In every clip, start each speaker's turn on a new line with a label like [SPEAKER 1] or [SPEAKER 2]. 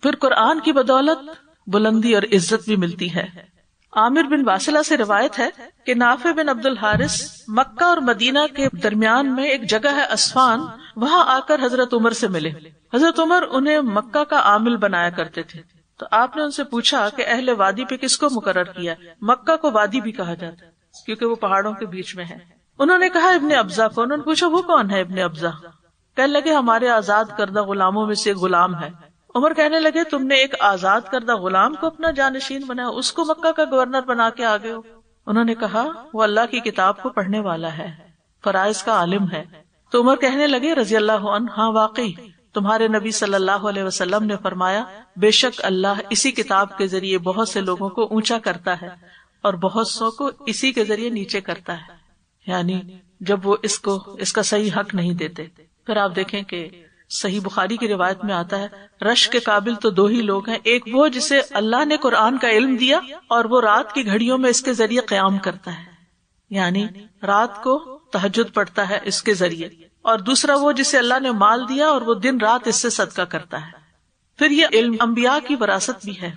[SPEAKER 1] پھر قرآن کی بدولت بلندی اور عزت بھی ملتی ہے. عامر بن واصلہ سے روایت ہے کہ نافع بن عبد الحارث مکہ اور مدینہ کے درمیان میں ایک جگہ ہے اسفان، وہاں آ کر حضرت عمر سے ملے. حضرت عمر انہیں مکہ کا عامل بنایا کرتے تھے. تو آپ نے ان سے پوچھا کہ اہل وادی پہ کس کو مقرر کیا؟ مکہ کو وادی بھی کہا جاتا ہے کیونکہ وہ پہاڑوں کے بیچ میں ہے. انہوں نے کہا ابن ابزا کو. انہوں نے پوچھا وہ کون ہے ابن ابزا؟ کہنے لگے ہمارے آزاد کردہ غلاموں میں سے ایک غلام ہے. عمر کہنے لگے تم نے ایک آزاد کردہ غلام کو اپنا جانشین بنایا، اس کو مکہ کا گورنر بنا کے آگے ہو؟ انہوں نے کہا وہ اللہ کی کتاب کو پڑھنے والا ہے، فرائض کا عالم ہے. تو عمر کہنے لگے رضی اللہ عنہ ہاں واقعی تمہارے نبی صلی اللہ علیہ وسلم نے فرمایا بے شک اللہ اسی کتاب کے ذریعے بہت سے لوگوں کو اونچا کرتا ہے اور بہت سو کو اسی کے ذریعے نیچے کرتا ہے، یعنی جب وہ اس کا صحیح حق نہیں دیتے. پھر آپ دیکھیں کہ صحیح بخاری کی روایت میں آتا ہے رش کے قابل تو دو ہی لوگ ہیں، ایک وہ جسے اللہ نے قرآن کا علم دیا اور وہ رات کی گھڑیوں میں اس کے ذریعے قیام کرتا ہے، یعنی رات کو تہجد پڑھتا ہے اس کے ذریعے، اور دوسرا وہ جسے اللہ نے مال دیا اور وہ دن رات اس سے صدقہ کرتا ہے. پھر یہ علم انبیاء کی وراثت بھی ہے،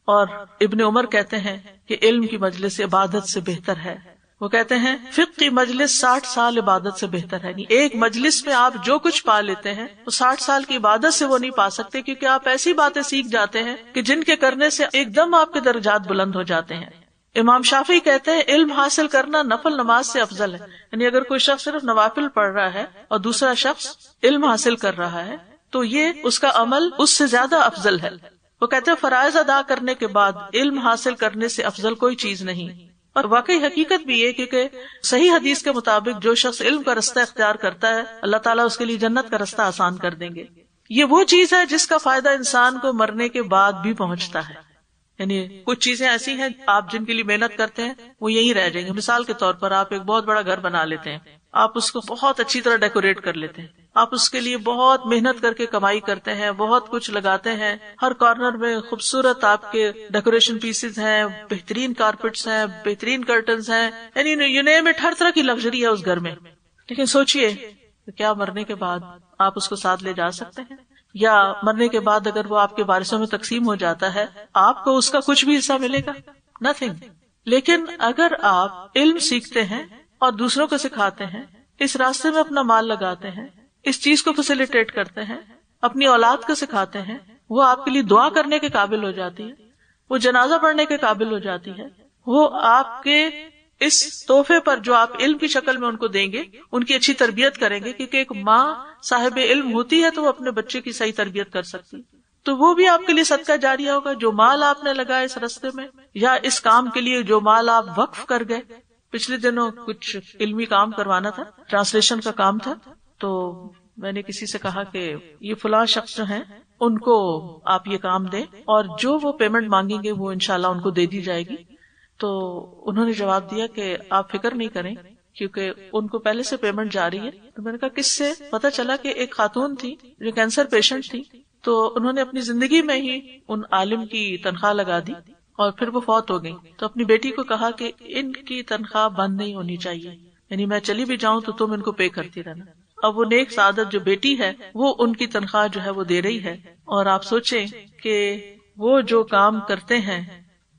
[SPEAKER 1] اور ابن عمر کہتے ہیں کہ علم کی مجلس عبادت سے بہتر ہے. وہ کہتے ہیں فقہ کی مجلس 60 سال عبادت سے بہتر ہے. یعنی ایک مجلس میں آپ جو کچھ پا لیتے ہیں وہ 60 سال کی عبادت سے وہ نہیں پا سکتے، کیونکہ آپ ایسی باتیں سیکھ جاتے ہیں کہ جن کے کرنے سے ایک دم آپ کے درجات بلند ہو جاتے ہیں. امام شافعی کہتے ہیں علم حاصل کرنا نفل نماز سے افضل ہے. یعنی اگر کوئی شخص صرف نوافل پڑھ رہا ہے اور دوسرا شخص علم حاصل کر رہا ہے تو یہ اس کا عمل اس سے زیادہ افضل ہے. وہ کہتے ہیں فرائض ادا کرنے کے بعد علم حاصل کرنے سے افضل کوئی چیز نہیں. اور واقعی حقیقت بھی یہ کیونکہ صحیح حدیث کے مطابق جو شخص علم کا رستہ اختیار کرتا ہے اللہ تعالیٰ اس کے لیے جنت کا رستہ آسان کر دیں گے. یہ وہ چیز ہے جس کا فائدہ انسان کو مرنے کے بعد بھی پہنچتا ہے. یعنی کچھ چیزیں ایسی ہیں آپ جن کے لیے محنت کرتے ہیں وہ یہی رہ جائیں گے. مثال کے طور پر آپ ایک بہت بڑا گھر بنا لیتے ہیں، آپ اس کو بہت اچھی طرح ڈیکوریٹ کر لیتے ہیں، آپ اس کے لیے بہت محنت کر کے کمائی کرتے ہیں، بہت کچھ لگاتے ہیں، ہر کارنر میں خوبصورت آپ کے ڈیکوریشن پیسز ہیں، بہترین کارپیٹس ہیں، بہترین کرٹنز ہیں، یعنی یو نیم اٹ، ہر طرح کی لگژری ہے اس گھر میں. لیکن سوچئے کیا مرنے کے بعد آپ اس کو ساتھ لے جا سکتے ہیں؟ یا مرنے کے بعد اگر وہ آپ کے وارثوں میں تقسیم ہو جاتا ہے آپ کو اس کا کچھ بھی حصہ ملے گا؟ نتھنگ. لیکن اگر آپ علم سیکھتے ہیں اور دوسروں کو سکھاتے ہیں، اس راستے میں اپنا مال لگاتے ہیں، اس چیز کو فیسیلیٹیٹ کرتے ہیں، اپنی اولاد کو سکھاتے ہیں، وہ آپ کے لیے دعا کرنے کے قابل ہو جاتی ہے، وہ جنازہ پڑھنے کے قابل ہو جاتی ہے، وہ آپ کے اس تحفے پر جو آپ علم کی شکل میں ان کو دیں گے ان کی اچھی تربیت کریں گے، کیونکہ ایک ماں صاحب علم ہوتی ہے تو وہ اپنے بچے کی صحیح تربیت کر سکتی، تو وہ بھی آپ کے لیے صدقہ جاریہ ہوگا. جو مال آپ نے لگایا اس راستے میں یا اس کام کے لیے جو مال آپ وقف کر گئے. پچھلے دنوں کچھ علمی کام کروانا تھا، ٹرانسلیشن کا کام تھا، تو میں نے کسی سے کہا کہ یہ فلاں شخص جو ہیں ان کو آپ یہ کام دیں اور جو وہ پیمنٹ مانگیں گے وہ انشاءاللہ ان کو دے دی جائے گی. تو انہوں نے جواب دیا کہ آپ فکر نہیں کریں کیونکہ ان کو پہلے سے پیمنٹ جاری ہے. تو میں نے کہا کس سے؟ پتا چلا کہ ایک خاتون تھی جو کینسر پیشنٹ تھی، تو انہوں نے اپنی زندگی میں ہی ان عالم کی تنخواہ لگا دی اور پھر وہ فوت ہو گئی. تو اپنی بیٹی کو کہا کہ ان کی تنخواہ بند نہیں ہونی چاہیے، یعنی میں چلی بھی جاؤں تو تم ان کو پے کرتی رہنا. اب وہ نیک سعادت جو بیٹی ہے وہ ان کی تنخواہ جو ہے وہ دے رہی ہے. اور آپ سوچیں کہ وہ جو کام کرتے ہیں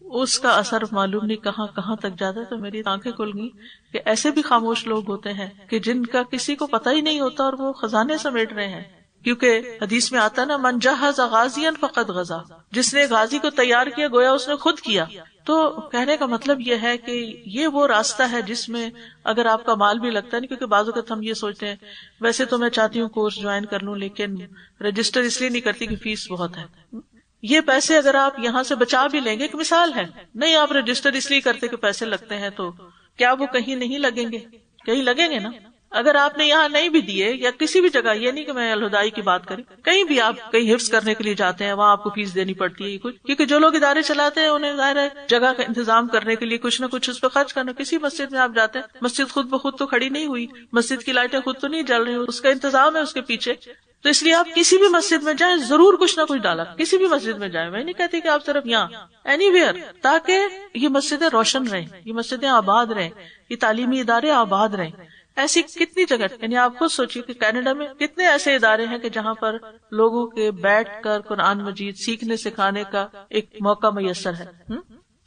[SPEAKER 1] اس کا اثر معلوم نہیں کہاں کہاں تک جاتا ہے. تو میری آنکھیں کھل گئی کہ ایسے بھی خاموش لوگ ہوتے ہیں کہ جن کا کسی کو پتہ ہی نہیں ہوتا اور وہ خزانے سمیٹ رہے ہیں. کیونکہ حدیث میں آتا نا من جہز غازیا فقد غزا، جس نے غازی کو تیار کیا گویا اس نے خود کیا. تو کہنے کا مطلب یہ ہے کہ یہ وہ راستہ ہے جس میں اگر آپ کا مال بھی لگتا ہے نہیں، کیونکہ بعض اوقات ہم یہ سوچتے ہیں ویسے تو میں چاہتی ہوں کورس جوائن کر لوں لیکن رجسٹر اس لیے نہیں کرتی کہ فیس بہت ہے. یہ پیسے اگر آپ یہاں سے بچا بھی لیں گے، ایک مثال ہے، نہیں آپ رجسٹر اس لیے کرتے کہ پیسے لگتے ہیں، تو کیا وہ کہیں نہیں لگیں گے؟ کہیں لگیں گے نا. اگر آپ نے یہاں نہیں بھی دیے یا کسی بھی جگہ، یہ نہیں کہ میں الہدائی کی بات کریں، کہیں بھی آپ کہیں حفظ کرنے کے لیے جاتے ہیں وہاں آپ کو فیس دینی پڑتی ہے کچھ، کیونکہ جو لوگ ادارے چلاتے ہیں انہیں ظاہر ہے جگہ کا انتظام کرنے کے لیے کچھ نہ کچھ اس پہ خرچ کرنا. کسی مسجد میں آپ جاتے ہیں، مسجد خود بخود تو کھڑی نہیں ہوئی، مسجد کی لائٹیں خود تو نہیں جل رہی، اس کا انتظام ہے اس کے پیچھے. تو اس لیے آپ کسی بھی مسجد میں جائیں ضرور کچھ نہ کچھ ڈالا، کسی بھی مسجد میں جائیں. میں نہیں کہتی کہ آپ صرف یہاں، اینی ویئر، تاکہ یہ مسجدیں روشن رہیں، یہ مسجدیں آباد رہیں، یہ تعلیمی ادارے آباد رہیں. ایسی کتنی جگہ، یعنی آپ خود سوچیے کہ کینیڈا میں کتنے ایسے ادارے ہیں کہ جہاں پر لوگوں کے بیٹھ کر قرآن مجید سیکھنے سکھانے کا ایک موقع میسر ہے۔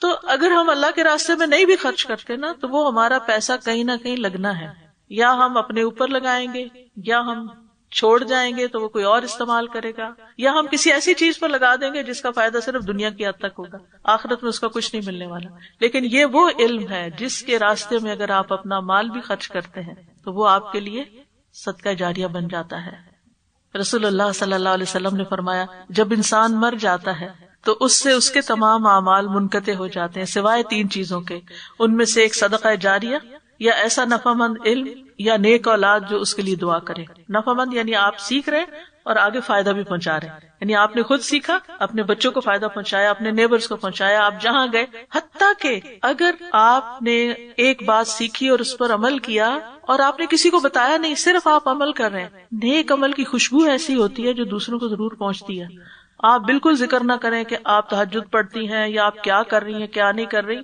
[SPEAKER 1] تو اگر ہم اللہ کے راستے میں نہیں بھی خرچ کرتے نا، تو وہ ہمارا پیسہ کہیں نہ کہیں لگنا ہے، یا ہم اپنے اوپر لگائیں گے، یا ہم چھوڑ جائیں گے تو وہ کوئی اور استعمال کرے گا، یا ہم کسی ایسی چیز پر لگا دیں گے جس کا فائدہ صرف دنیا کی حد تک ہوگا، آخرت میں اس کا کچھ نہیں ملنے والا۔ لیکن یہ وہ علم ہے جس کے راستے میں اگر آپ اپنا مال بھی خرچ کرتے ہیں تو وہ آپ کے لیے صدقہ جاریہ بن جاتا ہے۔ رسول اللہ صلی اللہ علیہ وسلم نے فرمایا، جب انسان مر جاتا ہے تو اس سے اس کے تمام اعمال منقطع ہو جاتے ہیں سوائے 3 چیزوں کے، ان میں سے ایک صدقہ جاریہ، یا ایسا نفع مند علم، یا نیک اولاد جو اس کے لیے دعا کرے۔ نفع مند یعنی آپ سیکھ رہے اور آگے فائدہ بھی پہنچا رہے ہیں، یعنی آپ نے خود سیکھا، اپنے بچوں کو فائدہ پہنچایا، اپنے نیبرز کو پہنچایا، آپ جہاں گئے، حتیٰ کہ اگر آپ نے ایک بات سیکھی اور اس پر عمل کیا اور آپ نے کسی کو بتایا نہیں، صرف آپ عمل کر رہے ہیں، نیک عمل کی خوشبو ایسی ہوتی ہے جو دوسروں کو ضرور پہنچتی ہے۔ آپ بالکل ذکر نہ کریں کہ آپ تہجد پڑھتی ہیں یا آپ کیا کر رہی ہیں کیا نہیں کر رہی،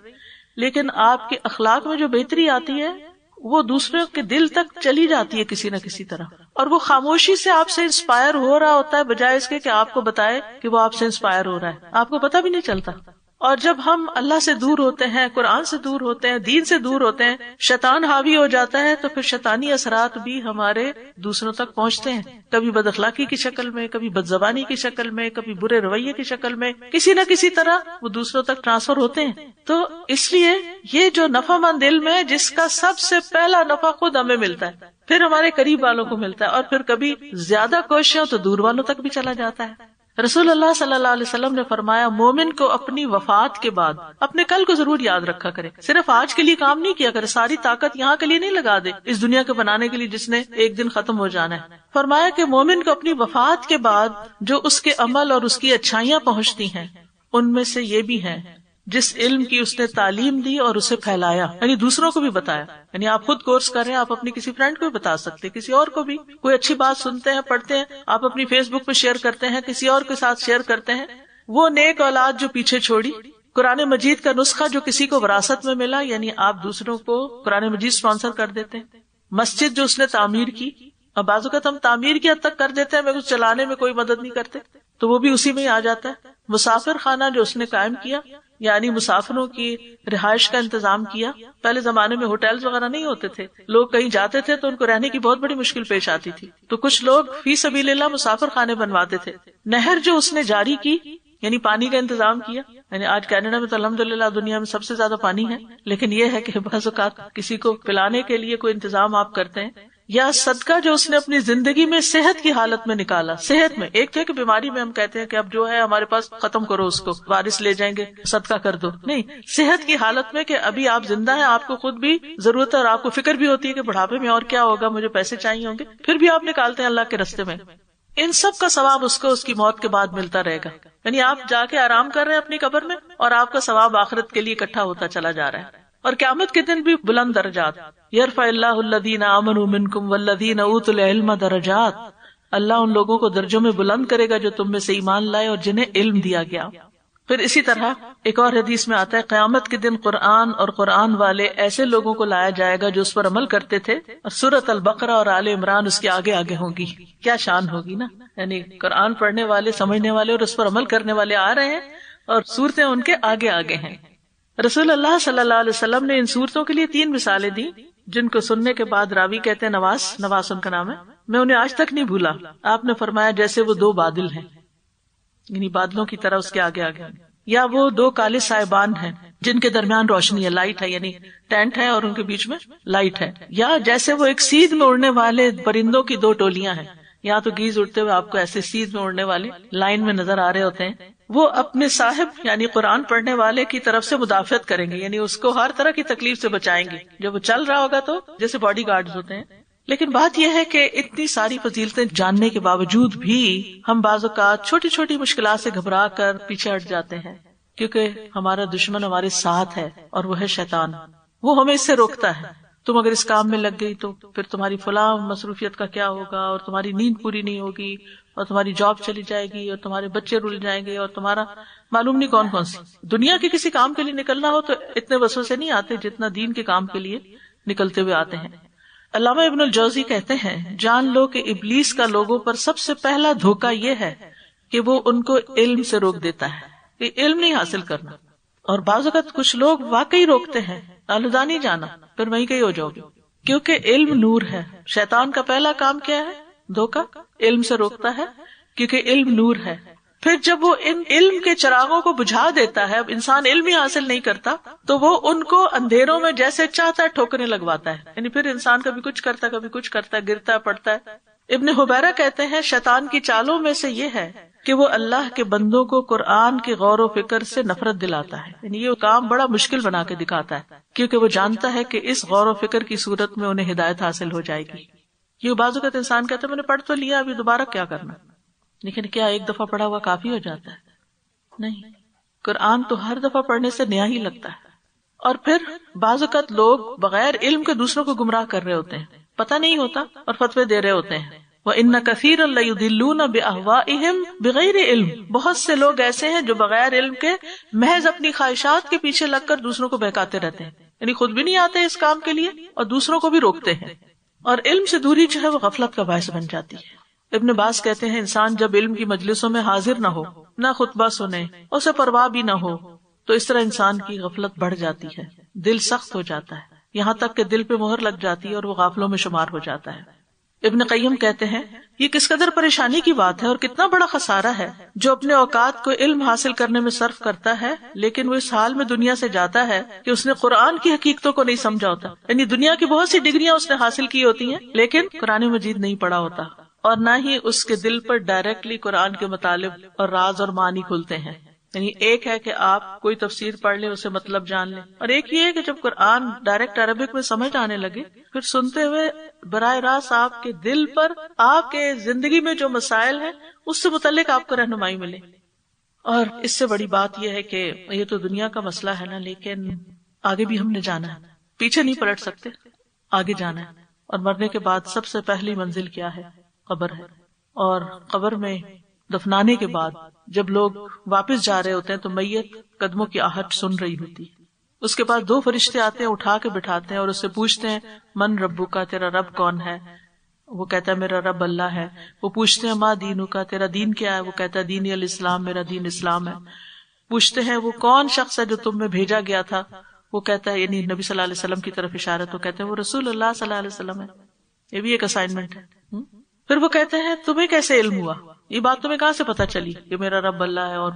[SPEAKER 1] لیکن آپ کے اخلاق میں جو بہتری آتی ہے وہ دوسروں کے دل تک چلی جاتی ہے کسی نہ کسی طرح، اور وہ خاموشی سے آپ سے انسپائر ہو رہا ہوتا ہے بجائے اس کے کہ آپ کو بتائے کہ وہ آپ سے انسپائر ہو رہا ہے، آپ کو پتہ بھی نہیں چلتا۔ اور جب ہم اللہ سے دور ہوتے ہیں، قرآن سے دور ہوتے ہیں، دین سے دور ہوتے ہیں، شیطان حاوی ہو جاتا ہے، تو پھر شیطانی اثرات بھی ہمارے دوسروں تک پہنچتے ہیں، کبھی بد اخلاقی کی شکل میں، کبھی بد زبانی کی شکل میں، کبھی برے رویے کی شکل میں، کسی نہ کسی طرح وہ دوسروں تک ٹرانسفر ہوتے ہیں۔ تو اس لیے یہ جو نفع مند علم ہے، جس کا سب سے پہلا نفع خود ہمیں ملتا ہے، پھر ہمارے قریب والوں کو ملتا ہے، اور پھر کبھی زیادہ کوشش ہو تو دور والوں تک بھی چلا جاتا ہے۔ رسول اللہ صلی اللہ علیہ وسلم نے فرمایا، مومن کو اپنی وفات کے بعد اپنے کل کو ضرور یاد رکھا کرے، صرف آج کے لیے کام نہیں کیا کرے، ساری طاقت یہاں کے لیے نہیں لگا دے اس دنیا کے بنانے کے لیے جس نے ایک دن ختم ہو جانا ہے۔ فرمایا کہ مومن کو اپنی وفات کے بعد جو اس کے عمل اور اس کی اچھائیاں پہنچتی ہیں، ان میں سے یہ بھی ہے جس علم کی اس نے تعلیم دی اور اسے پھیلایا، یعنی دوسروں کو بھی بتایا۔ یعنی آپ خود کورس کر رہے ہیں، آپ اپنی کسی فرینڈ کو بھی بتا سکتے، کسی اور کو بھی، کوئی اچھی بات سنتے ہیں پڑھتے ہیں، آپ اپنی فیس بک پہ شیئر کرتے ہیں، کسی اور کے ساتھ شیئر کرتے ہیں۔ وہ نیک اولاد جو پیچھے چھوڑی، قرآن مجید کا نسخہ جو کسی کو وراثت میں ملا، یعنی آپ دوسروں کو قرآن مجید اسپانسر کر دیتے ہیں۔ مسجد جو اس نے تعمیر کی، اور بعض اوقات ہم تعمیر کی حد تک کر دیتے ہیں، مگر اس چلانے میں کوئی مدد نہیں کرتے، تو وہ بھی اسی میں ہی آ جاتا ہے۔ مسافر خانہ جو اس نے قائم کیا، یعنی مسافروں کی رہائش کا انتظام کیا۔ پہلے زمانے میں ہوٹلز وغیرہ نہیں ہوتے تھے، لوگ کہیں جاتے تھے تو ان کو رہنے کی بہت بڑی مشکل پیش آتی تھی، تو کچھ لوگ فی سبیل اللہ مسافر خانے بنواتے تھے۔ نہر جو اس نے جاری کی، یعنی پانی کا انتظام کیا، یعنی آج کینیڈا میں تو الحمدللہ دنیا میں سب سے زیادہ پانی ہے، لیکن یہ ہے کہ بعض اوقات کسی کو پلانے کے لیے کوئی انتظام آپ کرتے ہیں۔ یا صدقہ جو اس نے اپنی زندگی میں صحت کی حالت میں نکالا، صحت میں، ایک تو ہے کہ بیماری میں ہم کہتے ہیں کہ اب جو ہے ہمارے پاس ختم کرو اس کو، وارث لے جائیں گے صدقہ کر دو، نہیں، صحت کی حالت میں کہ ابھی آپ زندہ ہیں، آپ کو خود بھی ضرورت ہے اور آپ کو فکر بھی ہوتی ہے کہ بڑھاپے میں اور کیا ہوگا، مجھے پیسے چاہیے ہوں گے، پھر بھی آپ نکالتے ہیں اللہ کے راستے میں۔ ان سب کا ثواب اس کو اس کی موت کے بعد ملتا رہے گا، یعنی آپ جا کے آرام کر رہے ہیں اپنی قبر میں، اور آپ کا ثواب آخرت کے لیے اکٹھا ہوتا چلا جا رہا ہے۔ اور قیامت کے دن بھی بلند درجات، یرفع اللہ الذین آمنوا منکم والذین اوتوا العلم درجات، اللہ ان لوگوں کو درجوں میں بلند کرے گا جو تم میں سے ایمان لائے اور جنہیں علم دیا گیا۔ پھر اسی طرح ایک اور حدیث میں آتا ہے، قیامت کے دن قرآن اور قرآن والے ایسے لوگوں کو لایا جائے گا جو اس پر عمل کرتے تھے، اور سورۃ البقرہ اور آل عمران اس کے آگے آگے ہوں گی۔ کیا شان ہوگی نا، یعنی قرآن پڑھنے والے، سمجھنے والے اور اس پر عمل کرنے والے آ رہے ہیں، اور صورتیں ان کے آگے آگے ہیں۔ رسول اللہ صلی اللہ علیہ وسلم نے ان صورتوں کے لیے 3 مثالیں دی، جن کو سننے کے بعد راوی کہتے ہیں نواس ان کا نام ہے، میں انہیں آج تک نہیں بھولا۔ آپ نے فرمایا جیسے وہ 2 بادل ہیں، یعنی بادلوں کی طرح اس کے آگے آگے، یا وہ 2 کالے سائبان ہیں جن کے درمیان روشنی ہے، لائٹ ہے، یعنی ٹینٹ ہے اور ان کے بیچ میں لائٹ ہے، یا جیسے وہ ایک سیدھ میں اڑنے والے پرندوں کی 2 ٹولیاں ہیں، یا تو گیز اڑتے ہوئے آپ کو ایسے سیدھ میں اڑنے والے لائن میں نظر آ رہے ہوتے ہیں، وہ اپنے صاحب یعنی قرآن پڑھنے والے کی طرف سے مدافعت کریں گے، یعنی اس کو ہر طرح کی تکلیف سے بچائیں گے، جب وہ چل رہا ہوگا تو جیسے باڈی گارڈز ہوتے ہیں۔ لیکن بات یہ ہے کہ اتنی ساری فضیلتیں جاننے کے باوجود بھی ہم بعض اوقات چھوٹی چھوٹی مشکلات سے گھبرا کر پیچھے ہٹ جاتے ہیں، کیونکہ ہمارا دشمن ہمارے ساتھ ہے اور وہ ہے شیطان، وہ ہمیں اس سے روکتا ہے۔ تم اگر اس کام میں لگ گئی تو پھر تمہاری فلاں مصروفیت کا کیا ہوگا، اور تمہاری نیند پوری نہیں ہوگی، اور تمہاری جاب چلی جائے گی، اور تمہارے بچے رل جائیں گے، اور تمہارا معلوم نہیں کون کون سی دنیا کے کسی کام کے لیے نکلنا ہو تو اتنے وسوسے نہیں آتے جتنا دین کے کام کے لیے نکلتے ہوئے آتے ہیں۔ علامہ ابن الجوزی کہتے ہیں جان لو کہ ابلیس کا لوگوں پر سب سے پہلا دھوکہ یہ ہے کہ وہ ان کو علم سے روک دیتا ہے کہ علم نہیں حاصل کرنا. اور بعض اوقات کچھ لوگ واقعی روکتے ہیں الہدا نہیں جانا, پھر وہیں کہیں ہو جاؤ گے, کیونکہ علم نور ہے. شیطان کا پہلا کام کیا ہے؟ دھوکہ. علم سے روکتا ہے کیونکہ علم نور ہے. پھر جب وہ ان علم کے چراغوں کو بجھا دیتا ہے, اب انسان علم ہی حاصل نہیں کرتا, تو وہ ان کو اندھیروں میں جیسے چاہتا ہے ٹھوکریں لگواتا ہے. یعنی پھر انسان کبھی کچھ کرتا کبھی کچھ کرتا, گرتا پڑتا ہے. ابن حبیرہ کہتے ہیں شیطان کی چالوں میں سے یہ ہے کہ وہ اللہ کے بندوں کو قرآن کے غور و فکر سے نفرت دلاتا ہے. یعنی یہ کام بڑا مشکل بنا کے دکھاتا ہے, کیونکہ وہ جانتا ہے کہ اس غور و فکر کی صورت میں انہیں ہدایت حاصل ہو جائے گی. یہ بعض اوقات انسان کہتا ہے میں نے پڑھ تو لیا, ابھی دوبارہ کیا کرنا, لیکن کیا ایک دفعہ پڑھا ہوا کافی ہو جاتا ہے؟ نہیں, قرآن تو ہر دفعہ پڑھنے سے نیا ہی لگتا ہے. اور پھر بعض اوقات لوگ بغیر علم کے دوسروں کو گمراہ کر رہے ہوتے ہیں, پتہ نہیں ہوتا اور فتوے دے رہے ہوتے ہیں. وَإِنَّ كَثِيرًا لَيُضِلُّونَ بِأَهْوَائِهِمْ بِغَيْرِ علم. بہت سے لوگ ایسے ہیں جو بغیر علم کے محض اپنی خواہشات کے پیچھے لگ کر دوسروں کو بہکاتے رہتے ہیں, یعنی خود بھی نہیں آتے اس کام کے لیے اور دوسروں کو بھی روکتے ہیں. اور علم سے دوری جو ہے وہ غفلت کا باعث بن جاتی ہے. ابن باز کہتے ہیں انسان جب علم کی مجلسوں میں حاضر نہ ہو, نہ خطبہ سنے, اسے پرواہ بھی نہ ہو, تو اس طرح انسان کی غفلت بڑھ جاتی ہے, دل سخت ہو جاتا ہے, یہاں تک کہ دل پہ مہر لگ جاتی ہے اور وہ غافلوں میں شمار ہو جاتا ہے. ابن قیم کہتے ہیں یہ کس قدر پریشانی کی بات ہے اور کتنا بڑا خسارہ ہے جو اپنے اوقات کو علم حاصل کرنے میں صرف کرتا ہے, لیکن وہ اس حال میں دنیا سے جاتا ہے کہ اس نے قرآن کی حقیقتوں کو نہیں سمجھا ہوتا. یعنی دنیا کی بہت سی ڈگریاں اس نے حاصل کی ہوتی ہیں لیکن قرآن مجید نہیں پڑھا ہوتا, اور نہ ہی اس کے دل پر ڈائریکٹلی قرآن کے مطالب اور راز اور معنی کھلتے ہیں. یعنی ایک ہے کہ آپ کوئی تفسیر پڑھ لیں, اسے مطلب جان لیں, اور ایک یہ ہے کہ جب قرآن ڈائریکٹ عربک میں سمجھ آنے لگے پھر سنتے ہوئے براہ راست آپ کے دل پر آپ کے زندگی میں جو مسائل ہیں اس سے متعلق آپ کو رہنمائی ملے. اور اس سے بڑی بات یہ ہے کہ یہ تو دنیا کا مسئلہ ہے نا, لیکن آگے بھی ہم نے جانا ہے, پیچھے نہیں پلٹ سکتے, آگے جانا ہے. اور مرنے کے بعد سب سے پہلی منزل کیا ہے؟ قبر ہے. اور قبر میں دفنانے کے بعد جب لوگ واپس جا رہے ہوتے ہیں تو میت قدموں کی آہٹ سن رہی ہوتی. اس کے بعد 2 فرشتے آتے ہیں, اٹھا کے بٹھاتے ہیں اور اس سے پوچھتے ہیں من ربک, تیرا رب کون ہے؟ وہ کہتا ہے میرا رب اللہ ہے. وہ پوچھتے ہیں ما دینک, تیرا دین کیا ہے؟ وہ کہتا ہے دین الاسلام, میرا دین اسلام ہے. پوچھتے ہیں وہ کون شخص ہے جو تم میں بھیجا گیا تھا؟ وہ کہتا ہے یعنی نبی صلی اللہ علیہ وسلم کی طرف اشارت, وہ کہتے ہیں وہ رسول اللہ صلی اللہ علیہ وسلم ہے. یہ بھی ایک اسائنمنٹ ہے. پھر وہ کہتے ہیں تمہیں کیسے علم ہوا, یہ بات تمہیں کہاں سے پتا چلی کہ میرا رب اللہ ہے؟ اور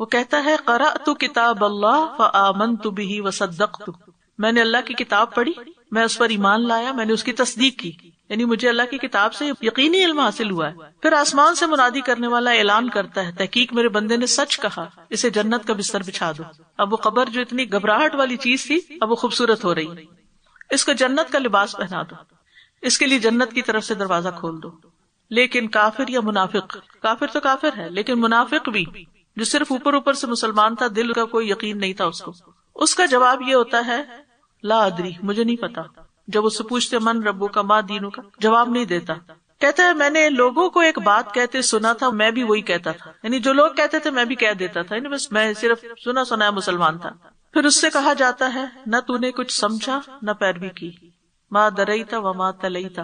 [SPEAKER 1] وہ کہتا ہے قرأت کتاب اللہ فآمنت بہ وصدقت, میں نے اللہ کی کتاب پڑھی, میں اس پر ایمان لایا, میں نے اس کی تصدیق کی. یعنی مجھے اللہ کی کتاب سے یقینی علم حاصل ہوا ہے. پھر آسمان سے منادی کرنے والا اعلان کرتا ہے تحقیق میرے بندے نے سچ کہا, اسے جنت کا بستر بچھا دو. اب وہ قبر جو اتنی گھبراہٹ والی چیز تھی اب وہ خوبصورت ہو رہی, اس کو جنت کا لباس پہنا دو, اس کے لیے جنت کی طرف سے دروازہ کھول دو. لیکن کافر یا منافق, کافر تو کافر ہے لیکن منافق بھی جو صرف اوپر سے مسلمان تھا, دل کا کوئی یقین نہیں تھا اس کا جواب یہ ہوتا ہے لا ادری, مجھے نہیں پتا. جب اس سے پوچھتے من ربک ما دینک, جواب نہیں دیتا. کہتا ہے میں نے لوگوں کو ایک بات کہتے سنا تھا, میں بھی وہی کہتا تھا. یعنی جو لوگ کہتے تھے میں بھی کہہ دیتا تھا, یعنی بس میں صرف سنا سنایا مسلمان تھا. پھر اس سے کہا جاتا ہے نہ تو نے کچھ سمجھا نہ پیروی کی, ما دریت وما تلیت.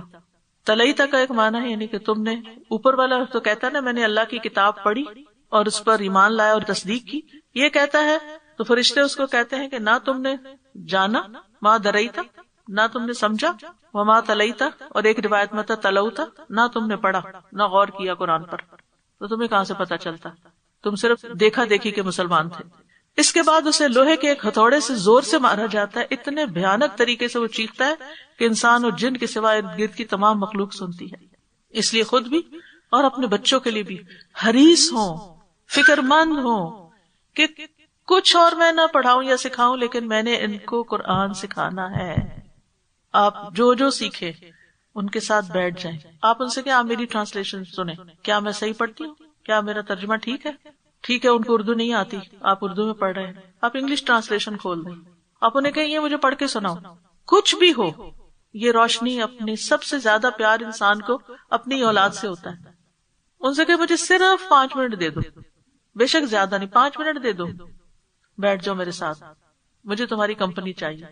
[SPEAKER 1] تلیتا کا ایک معنی ہے یعنی کہ تم نے, اوپر والا تو کہتا ہے نا میں نے اللہ کی کتاب پڑھی اور اس پر ایمان لایا اور تصدیق کی, یہ کہتا ہے تو فرشتے اس کو کہتے ہیں کہ نہ تم نے جانا, ما دریتا, نہ تم نے سمجھا, وما تلیتا, اور ایک روایت میں تھا تلوتا, نہ تم نے پڑھا نہ غور کیا قرآن پر, تو تمہیں کہاں سے پتا چلتا, تم صرف دیکھا دیکھی کے مسلمان تھے. اس کے بعد اسے لوہے کے ایک ہتھوڑے سے زور سے مارا جاتا ہے, اتنے بھیانک طریقے سے وہ چیختا ہے کہ انسان اور جن کے سوائے ارد گرد کی تمام مخلوق سنتی ہے. اس لیے خود بھی اور اپنے بچوں کے لیے بھی حریص ہوں, فکر مند ہوں کہ کچھ اور میں نہ پڑھاؤں یا سکھاؤں, لیکن میں نے ان کو قرآن سکھانا ہے. آپ جو سیکھے ان کے ساتھ بیٹھ جائیں, آپ ان سے کہ آپ میری ٹرانسلیشن سنیں, کیا میں صحیح پڑھتی ہوں, کیا میرا ترجمہ ٹھیک ہے. ٹھیک ہے ان کو اردو نہیں آتی, آپ اردو میں پڑھ رہے ہیں, آپ انگلش ٹرانسلیشن کھول دیں, آپ انہیں کہیں یہ مجھے پڑھ کے سناؤ. کچھ بھی ہو, یہ روشنی اپنی سب سے زیادہ پیار انسان کو اپنی اولاد سے ہوتا ہے. ان سے کہ مجھے صرف 5 منٹ دے دو, بے شک زیادہ نہیں, 5 منٹ دے دو, بیٹھ جاؤ میرے ساتھ, مجھے تمہاری کمپنی چاہیے,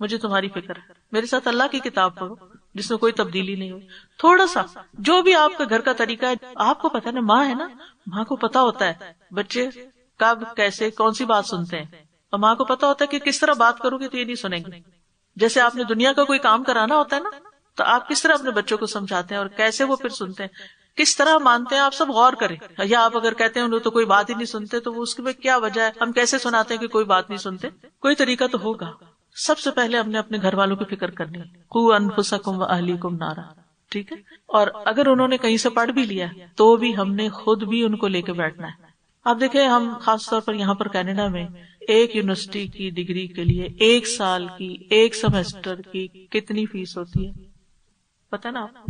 [SPEAKER 1] مجھے تمہاری فکر ہے, میرے ساتھ اللہ کی کتاب پڑھو, جس میں کوئی تبدیلی نہیں ہوئی. تھوڑا سا جو بھی آپ کا گھر کا طریقہ ہے, آپ کو پتا ہے نا, ماں ہے نا, ماں کو پتا ہوتا ہے بچے کب کیسے کون سی بات سنتے ہیں, اور ماں کو پتا ہوتا ہے کہ کس طرح بات کرو گے تو یہ نہیں سنیں گے. جیسے آپ نے دنیا کا کوئی کام کرانا ہوتا ہے نا, تو آپ کس طرح اپنے بچوں کو سمجھاتے ہیں اور کیسے وہ پھر سنتے ہیں, کس طرح مانتے ہیں, آپ سب غور کریں. یا آپ اگر کہتے ہیں انہوں تو کوئی بات ہی نہیں سنتے, تو وہ اس میں کیا وجہ ہے, ہم کیسے سناتے ہیں کہ کوئی بات نہیں سنتے؟ کوئی طریقہ تو ہوگا. سب سے پہلے ہم نے اپنے گھر والوں کی فکر کرنی ہے. قوا انفسکم واہلیکم نارا, ٹھیک ہے. اور اگر انہوں نے کہیں سے پڑھ بھی لیا تو بھی ہم نے خود بھی ان کو لے کے بیٹھنا ہے. آپ دیکھیں, ہم خاص طور پر یہاں پر کینیڈا میں ایک یونیورسٹی کی ڈگری کے لیے 1 سال کی 1 سیمسٹر کی کتنی فیس ہوتی ہے پتہ نا آپ؟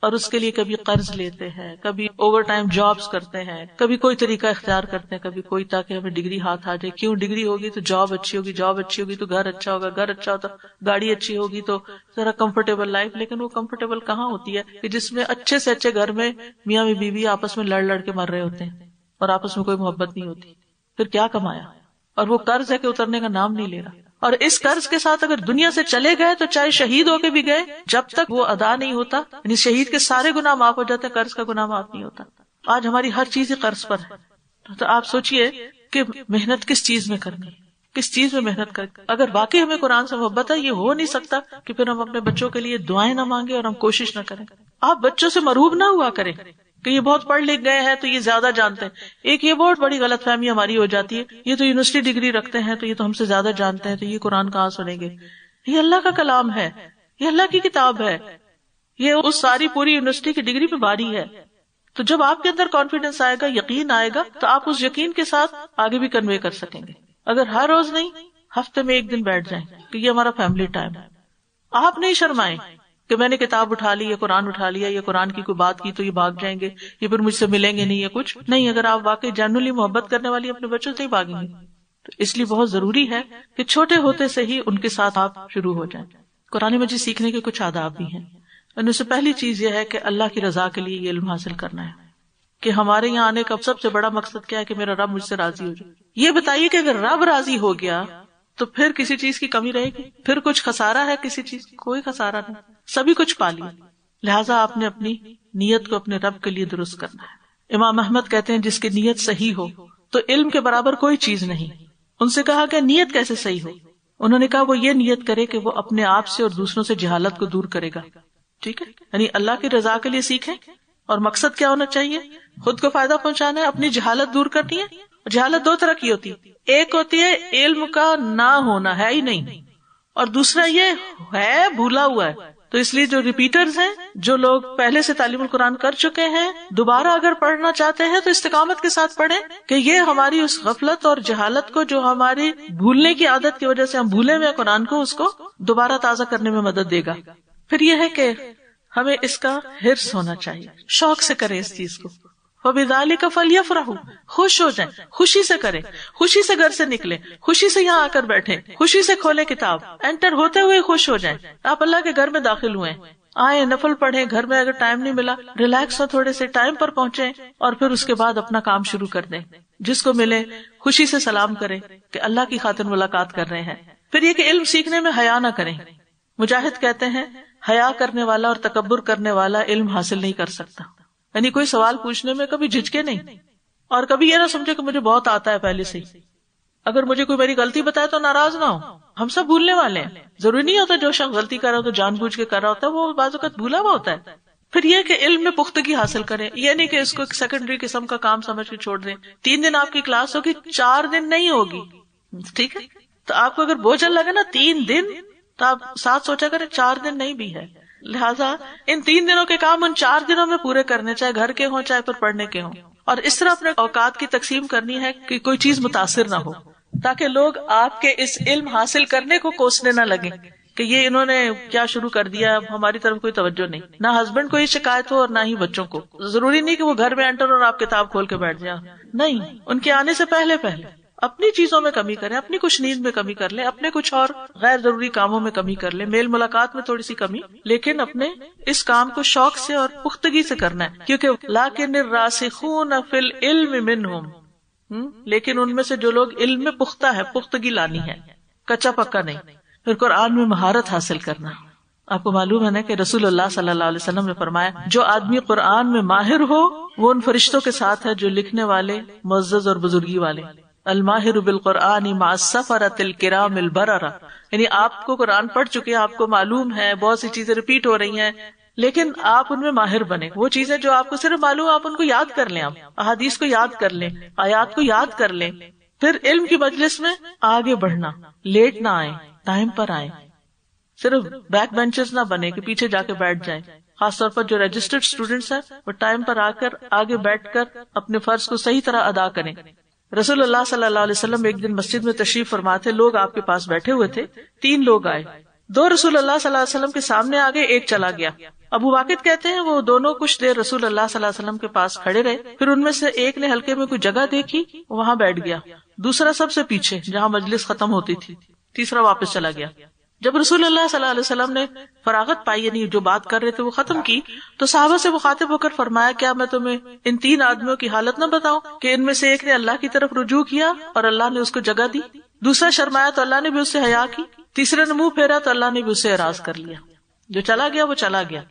[SPEAKER 1] اور اس کے لیے کبھی قرض لیتے ہیں, کبھی اوور ٹائم جابز کرتے ہیں, کبھی کوئی طریقہ اختیار کرتے ہیں, کبھی کوئی, تاکہ ہمیں ڈگری ہاتھ آ جائے. کیوں؟ ڈگری ہوگی تو جاب اچھی ہوگی, جاب اچھی ہوگی تو گھر اچھا ہوگا, گھر اچھا ہوتا گاڑی اچھی ہوگی تو ذرا کمفرٹیبل لائف. لیکن وہ کمفرٹیبل کہاں ہوتی ہے کہ جس میں اچھے سے اچھے گھر میں میاں بیوی آپس میں لڑ کے مر رہے ہوتے ہیں اور آپس میں کوئی محبت نہیں ہوتی. پھر کیا کمایا؟ اور وہ قرض ہے کہ اترنے کا نام نہیں لے رہا. اور اس قرض کے ساتھ اگر دنیا سے چلے گئے تو چاہے شہید ہو کے بھی گئے, جب تک وہ ادا نہیں ہوتا, یعنی شہید کے سارے گناہ معاف ہو جاتے ہیں, قرض کا گناہ معاف نہیں ہوتا. آج ہماری ہر چیز قرض پر ہے. تو آپ سوچئے کہ محنت کس چیز میں کرنی, کس چیز میں محنت کریں. اگر واقعی ہمیں قرآن سے محبت ہے, یہ ہو نہیں سکتا کہ پھر ہم اپنے بچوں کے لیے دعائیں نہ مانگے اور ہم کوشش نہ کریں. آپ بچوں سے مرعوب نہ ہوا کریں کہ یہ بہت پڑھ لکھ گئے ہیں تو یہ زیادہ جانتے ہیں. ایک یہ بہت بڑی غلط فہمی ہماری ہو جاتی ہے, یہ تو یونیورسٹی ڈگری رکھتے ہیں تو یہ تو ہم سے زیادہ جانتے ہیں, تو یہ قرآن کہاں سنیں گے. یہ اللہ کا کلام ہے, یہ اللہ کی کتاب ہے, یہ اس ساری پوری یونیورسٹی کی ڈگری پہ باری ہے. تو جب آپ کے اندر کانفیڈینس آئے گا, یقین آئے گا, تو آپ اس یقین کے ساتھ آگے بھی کنوے کر سکیں گے. اگر ہر روز نہیں, ہفتے میں 1 دن بیٹھ جائیں کہ یہ ہمارا فیملی ٹائم ہے. آپ نہیں شرمائیں کہ میں نے کتاب اٹھا لی, یا قرآن اٹھا لیا, یا قرآن کی کوئی بات کی تو یہ بھاگ جائیں گے, یہ پھر مجھ سے ملیں گے نہیں, یا کچھ نہیں. اگر آپ واقعی جنرلی محبت کرنے والی اپنے بچوں سے ہی بھاگیں گے, تو اس لیے بہت ضروری ہے کہ چھوٹے ہوتے سے ہی ان کے ساتھ آپ شروع ہو جائیں. قرآن مجید سیکھنے کے کچھ آداب بھی ہیں. ان سے پہلی چیز یہ ہے کہ اللہ کی رضا کے لیے یہ علم حاصل کرنا ہے. کہ ہمارے یہاں آنے کا سب سے بڑا مقصد کیا ہے کہ میرا رب مجھ سے راضی ہو جائے. یہ بتائیے کہ اگر رب راضی ہو گیا تو پھر کسی چیز کی کمی رہے گی؟ پھر کچھ خسارہ ہے کسی چیز؟ کوئی خسارہ نہیں, سبھی کچھ پا لیا. لہٰذا آپ نے اپنی نیت کو اپنے رب کے لیے درست کرنا ہے. امام احمد کہتے ہیں جس کی نیت صحیح ہو تو علم کے برابر کوئی چیز نہیں. ان سے کہا کہ نیت کیسے صحیح ہو؟ انہوں نے کہا وہ یہ نیت کرے کہ وہ اپنے آپ سے اور دوسروں سے جہالت کو دور کرے گا. ٹھیک ہے, یعنی اللہ کی رضا کے لیے سیکھیں. اور مقصد کیا ہونا چاہیے؟ خود کو فائدہ پہنچانا ہے, اپنی جہالت دور کرنی ہے. جہالت 2 طرح کی ہوتی ہے, ایک ہوتی ہے علم کا نہ ہونا, ہے ہی نہیں, اور دوسرا یہ ہے بھولا ہوا ہے. تو اس لیے جو ریپیٹرز ہیں, جو لوگ پہلے سے تعلیم القرآن کر چکے ہیں, دوبارہ اگر پڑھنا چاہتے ہیں تو استقامت کے ساتھ پڑھیں کہ یہ ہماری اس غفلت اور جہالت کو, جو ہماری بھولنے کی عادت کی وجہ سے ہم بھولے ہوئے قرآن کو, اس کو دوبارہ تازہ کرنے میں مدد دے گا. پھر یہ ہے کہ ہمیں اس کا حرص ہونا چاہیے, شوق سے کریں اس چیز کو. فَبِذَلِكَ فَلْيَفْرَحُوا, خوش ہو جائیں, خوشی سے کریں, خوشی سے گھر سے نکلیں, خوشی سے یہاں آ کر بیٹھیں, خوشی سے کھولیں کتاب, انٹر ہوتے ہوئے خوش ہو جائیں. آپ اللہ کے گھر میں داخل ہوئے, آئیں, نفل پڑھیں, گھر میں اگر ٹائم نہیں ملا ریلیکس ہو, تھوڑے سے ٹائم پر پہنچیں, اور پھر اس کے بعد اپنا کام شروع کر دیں. جس کو ملے خوشی سے سلام کریں کہ اللہ کی خاطر ملاقات کر رہے ہیں. پھر یہ کہ علم سیکھنے میں حیا نہ کریں. مجاہد کہتے ہیں حیا کرنے والا اور تکبر کرنے والا علم حاصل نہیں کر سکتا. یعنی کوئی سوال پوچھنے میں کبھی جھجکے نہیں, اور کبھی یہ نہ سمجھے کہ مجھے بہت آتا ہے پہلے سے ہی. اگر مجھے کوئی میری غلطی بتائے تو ناراض نہ ہو, ہم سب بھولنے والے ہیں. ضروری نہیں ہوتا جو شخص غلطی کر رہا ہو تو جان بوجھ کے کر رہا ہوتا ہے, وہ بعض اوقات بھولا ہوا ہوتا ہے. پھر یہ کہ علم میں پختگی حاصل کریں, یہ نہیں کہ اس کو ایک سیکنڈری قسم کا کام سمجھ کے چھوڑ دیں. 3 دن آپ کی کلاس ہوگی, 4 دن نہیں ہوگی, ٹھیک ہے. تو آپ کو اگر بوجھل لگے نا 3 دن, تو آپ ساتھ سوچا کریں 4 دن نہیں بھی ہے. لہٰذا ان 3 دنوں کے کام ان 4 دنوں میں پورے کرنے, چاہے گھر کے ہوں چاہے پھر پڑھنے کے ہوں. اور اس طرح اپنے اوقات کی تقسیم کرنی ہے کہ کوئی چیز متاثر نہ ہو, تاکہ لوگ آپ کے اس علم حاصل کرنے کو کوسنے نہ لگیں کہ یہ انہوں نے کیا شروع کر دیا, ہماری طرف کوئی توجہ نہیں. نہ ہسبینڈ کو یہ شکایت ہو اور نہ ہی بچوں کو. ضروری نہیں کہ وہ گھر میں انٹر اور آپ کتاب کھول کے بیٹھ جائیں, نہیں, ان کے آنے سے پہلے اپنی چیزوں میں کمی کریں, اپنی کچھ نیند میں کمی کر لیں, اپنے کچھ اور غیر ضروری کاموں میں کمی کر لیں, میل ملاقات میں تھوڑی سی کمی, لیکن اپنے اس کام کو شوق سے اور پختگی سے کرنا ہے. کیونکہ لَٰكِنِ الرَّاسِخُونَ فِي الْعِلْمِ مِنْهُمْ, لیکن ان میں سے جو لوگ علم میں پختہ ہے, پختگی لانی ہے, کچا پکا نہیں. پھر قرآن میں مہارت حاصل کرنا, آپ کو معلوم ہے نا کہ رسول اللہ صلی اللہ علیہ وسلم نے فرمایا جو آدمی قرآن میں ماہر ہو وہ ان فرشتوں کے ساتھ ہے جو لکھنے والے معزز اور بزرگی والے. الماہر بالقرآن مع السفرۃ الکرام البررہ، یعنی آپ کو قرآن پڑھ چکے ہیں، آپ کو معلوم ہے، بہت سی چیزیں ریپیٹ ہو رہی ہیں، لیکن آپ ان میں ماہر بنے. وہ چیزیں جو آپ کو صرف معلوم آپ ان کو یاد کر لیں، آپ احادیث کو یاد کر لیں، آیات کو یاد کر لیں. پھر علم کی مجلس میں آگے بڑھنا، لیٹ نہ آئیں، ٹائم پر آئیں، صرف بیک بینچز نہ بنے کہ پیچھے جا کے بیٹھ جائیں. خاص طور پر جو رجسٹرڈ اسٹوڈینٹس ہیں وہ ٹائم پر آ کر آگے بیٹھ کر اپنے فرض کو صحیح طرح ادا کریں. رسول اللہ صلی اللہ علیہ وسلم ایک دن مسجد میں تشریف فرما تھے، لوگ آپ کے پاس بیٹھے ہوئے تھے. 3 لوگ آئے، 2 رسول اللہ صلی اللہ علیہ وسلم کے سامنے آ گئے، ایک چلا گیا. ابو واقد کہتے ہیں وہ دونوں کچھ دیر رسول اللہ صلی اللہ علیہ وسلم کے پاس کھڑے رہے، پھر ان میں سے ایک نے ہلکے میں کوئی جگہ دیکھی، وہاں بیٹھ گیا، دوسرا سب سے پیچھے جہاں مجلس ختم ہوتی تھی، تیسرا واپس چلا گیا. جب رسول اللہ صلی اللہ علیہ وسلم نے فراغت پائی، یعنی جو بات کر رہے تھے وہ ختم کی، تو صحابہ سے مخاطب ہو کر فرمایا کیا میں تمہیں ان 3 آدمیوں کی حالت نہ بتاؤں کہ ان میں سے ایک نے اللہ کی طرف رجوع کیا اور اللہ نے اس کو جگہ دی، دوسرا شرمایا تو اللہ نے بھی اس سے حیا کی، تیسرے نے منہ پھیرا تو اللہ نے بھی اس سے اعراض کر لیا. جو چلا گیا وہ چلا گیا،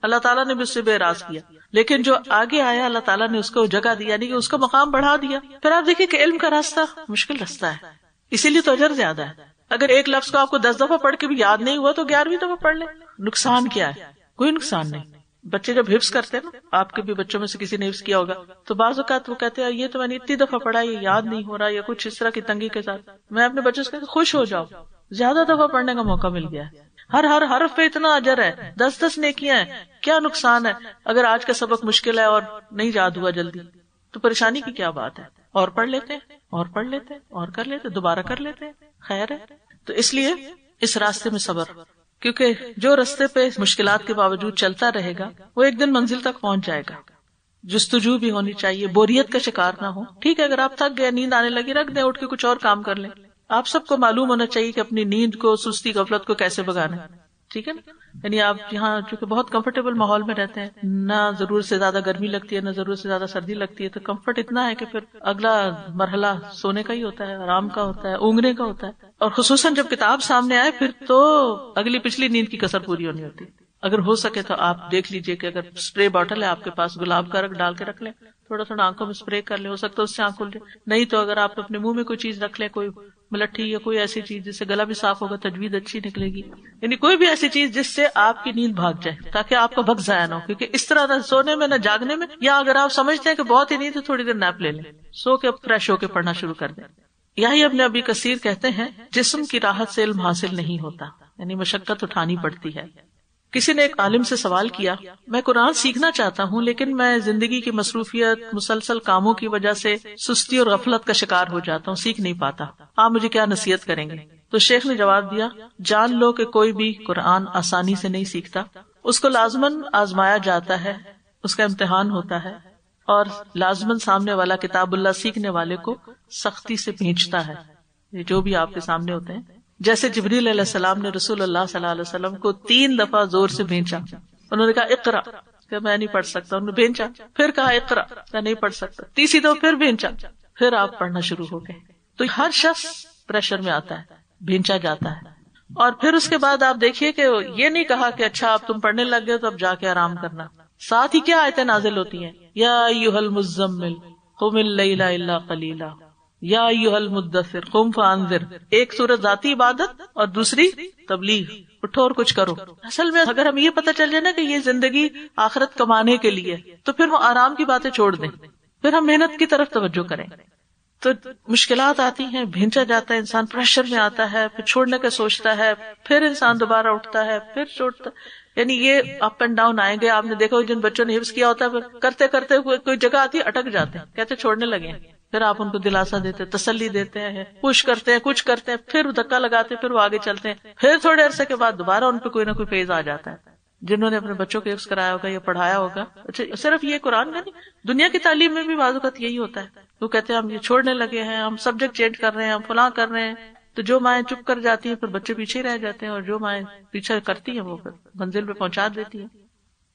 [SPEAKER 1] اللہ تعالیٰ نے بھی اس سے بے اعراض کیا، لیکن جو آگے آیا اللہ تعالیٰ نے اس کو جگہ دی، یعنی کہ اس کا مقام بڑھا دیا. پھر آپ دیکھیں کہ علم کا راستہ مشکل راستہ ہے، اسی لیے تو اجر زیادہ ہے. اگر ایک لفظ کو آپ کو 10 دفعہ پڑھ کے بھی یاد نہیں ہوا تو 11ویں دفعہ پڑھ لیں. نقصان کیا ہے؟ کوئی نقصان نہیں. بچے جب حفظ کرتے ہیں نا، آپ کے بھی بچوں میں سے کسی نے حفظ کیا ہوگا، تو بعض اوقات وہ کہتے ہیں یہ تو میں نے اتنی دفعہ پڑھا، یہ یاد نہیں ہو رہا، یا کچھ اس طرح کی تنگی کے ساتھ. میں اپنے بچوں سے کہتی خوش ہو جاؤ، زیادہ دفعہ پڑھنے کا موقع مل گیا ہے، ہر حرف پہ اتنا اجر ہے، 10 نیکیاں ہیں. کیا نقصان ہے اگر آج کا سبق مشکل ہے اور نہیں یاد ہوا جلدی؟ تو پریشانی کی کیا بات ہے؟ اور پڑھ لیتے ہیں، اور پڑھ لیتے ہیں، اور کر لیتے، دوبارہ کر لیتے ہیں، خیر ہے. تو اس لیے اس راستے میں صبر، کیونکہ جو راستے پہ مشکلات کے باوجود چلتا رہے گا وہ ایک دن منزل تک پہنچ جائے گا. جستجو بھی ہونی چاہیے، بوریت کا شکار نہ ہو. ٹھیک ہے اگر آپ تھک گئے، نیند آنے لگی، رکھ دیں، اٹھ کے کچھ اور کام کر لیں. آپ سب کو معلوم ہونا چاہیے کہ اپنی نیند کو، سستی غفلت کو کیسے بگانا ہے. ٹھیک ہے نا؟ یعنی آپ یہاں چونکہ بہت کمفرٹیبل ماحول میں رہتے ہیں، نہ ضرورت سے زیادہ گرمی لگتی ہے، نہ ضرورت سے زیادہ سردی لگتی ہے، تو کمفرٹ اتنا ہے کہ پھر اگلا مرحلہ سونے کا ہی ہوتا ہے، آرام کا ہوتا ہے، اونگنے کا ہوتا ہے. اور خصوصاً جب کتاب سامنے آئے پھر تو اگلی پچھلی نیند کی کسر پوری ہونی ہوتی. اگر ہو سکے تو آپ دیکھ لیجئے کہ اگر اسپرے باٹل ہے آپ کے پاس، گلاب کا رنگ ڈال کے رکھ لیں، تھوڑا تھوڑا آنکھوں میں اسپرے کر لیں، ہو سکتا ہے اس سے آنکھ کھل جائے. نہیں تو اگر آپ اپنے منہ میں کوئی چیز رکھ لیں، کوئی ملٹھی یا کوئی ایسی چیز جس سے گلا بھی صاف ہوگا، تجوید اچھی نکلے گی. یعنی کوئی بھی ایسی چیز جس سے آپ کی نیند بھاگ جائے، تاکہ آپ کا وقت ضائع نہ ہو. کیونکہ اس طرح نہ سونے میں نہ جاگنے میں، یا اگر آپ سمجھتے ہیں کہ بہت ہی نیند ہے تھوڑی دیر نیپ لے لیں، سو کے فریش ہو کے پڑھنا شروع کر دیں. یہی ابن ابی کثیر کہتے ہیں جسم کی راحت سے علم حاصل نہیں ہوتا، یعنی مشقت اٹھانی پڑتی ہے. کسی نے ایک عالم سے سوال کیا، میں قرآن سیکھنا چاہتا ہوں لیکن میں زندگی کی مصروفیت، مسلسل کاموں کی وجہ سے سستی اور غفلت کا شکار ہو جاتا ہوں، سیکھ نہیں پاتا، آپ مجھے کیا نصیحت کریں گے؟ تو شیخ نے جواب دیا، جان لو کہ کوئی بھی قرآن آسانی سے نہیں سیکھتا، اس کو لازماً آزمایا جاتا ہے، اس کا امتحان ہوتا ہے، اور لازماً سامنے والا کتاب اللہ سیکھنے والے کو سختی سے بھیجتا ہے. یہ جو بھی آپ کے سامنے ہوتے ہیں، جیسے جبریل علیہ السلام نے رسول اللہ صلی اللہ علیہ وسلم کو 3 دفعہ زور سے بھیجا. انہوں نے کہا اقرا، کہ میں نہیں پڑھ سکتا، انہوں نے بھیجا، پھر کہا اقرا، میں نہیں پڑھ سکتا، تیسری دفعہ پھر بھیجا، پھر آپ پڑھنا شروع ہو گئے. تو ہر شخص پریشر میں آتا ہے، بھیجا جاتا ہے. اور پھر اس کے بعد آپ دیکھیے کہ یہ نہیں کہا کہ اچھا اب تم پڑھنے لگ گئے تو اب جا کے آرام کرنا. ساتھ ہی کیا آیتیں نازل ہوتی ہیں، یا ایھا المزمل قم اللیل الا قلیلا، یا ایھا المدثر قم فانذر. ایک صورت ذاتی عبادت اور دوسری تبلیغ، اٹھو اور کچھ کرو. اصل میں اگر ہم یہ پتہ چل جائے نا کہ یہ زندگی آخرت کمانے کے لیے، تو پھر وہ آرام کی باتیں چھوڑ دیں، پھر ہم محنت کی طرف توجہ کریں. تو مشکلات آتی ہیں، بھینچا جاتا ہے، انسان پریشر میں آتا ہے، پھر چھوڑنے کا سوچتا ہے، پھر انسان دوبارہ اٹھتا ہے، پھر چھوڑتا. یعنی یہ اپ اینڈ ڈاؤن آئیں گے. آپ نے دیکھا جن بچوں نے حفظ کیا ہوتا ہے پھر کرتے کرتے کوئی جگہ آتی ہے اٹک جاتے ہیں، کہتے چھوڑنے لگے ہیں. پھر آپ ان کو دلاسا دیتے، تسلی دیتے ہیں، پوش کرتے ہیں، کچھ کرتے ہیں، پھر دھکا لگاتے ہیں، پھر وہ آگے چلتے ہیں. پھر تھوڑے عرصے کے بعد دوبارہ ان پہ کوئی نہ کوئی فیض آ جاتا ہے. جنہوں نے اپنے بچوں کو حفظ کرایا ہوگا یا پڑھایا ہوگا، اچھا صرف یہ قرآن کا نہیں، دنیا کی تعلیم میں بھی بعض اوقات یہی ہوتا ہے. وہ کہتے ہیں ہم یہ چھوڑنے لگے ہیں، ہم سبجیکٹ چینج کر رہے ہیں، ہم فلاں کر رہے ہیں. تو جو مائیں چپ کر جاتی ہیں پھر بچے پیچھے رہ جاتے ہیں، اور جو مائیں پیچھے کرتی ہیں وہ پھر منزل پہ پہنچا دیتی ہیں.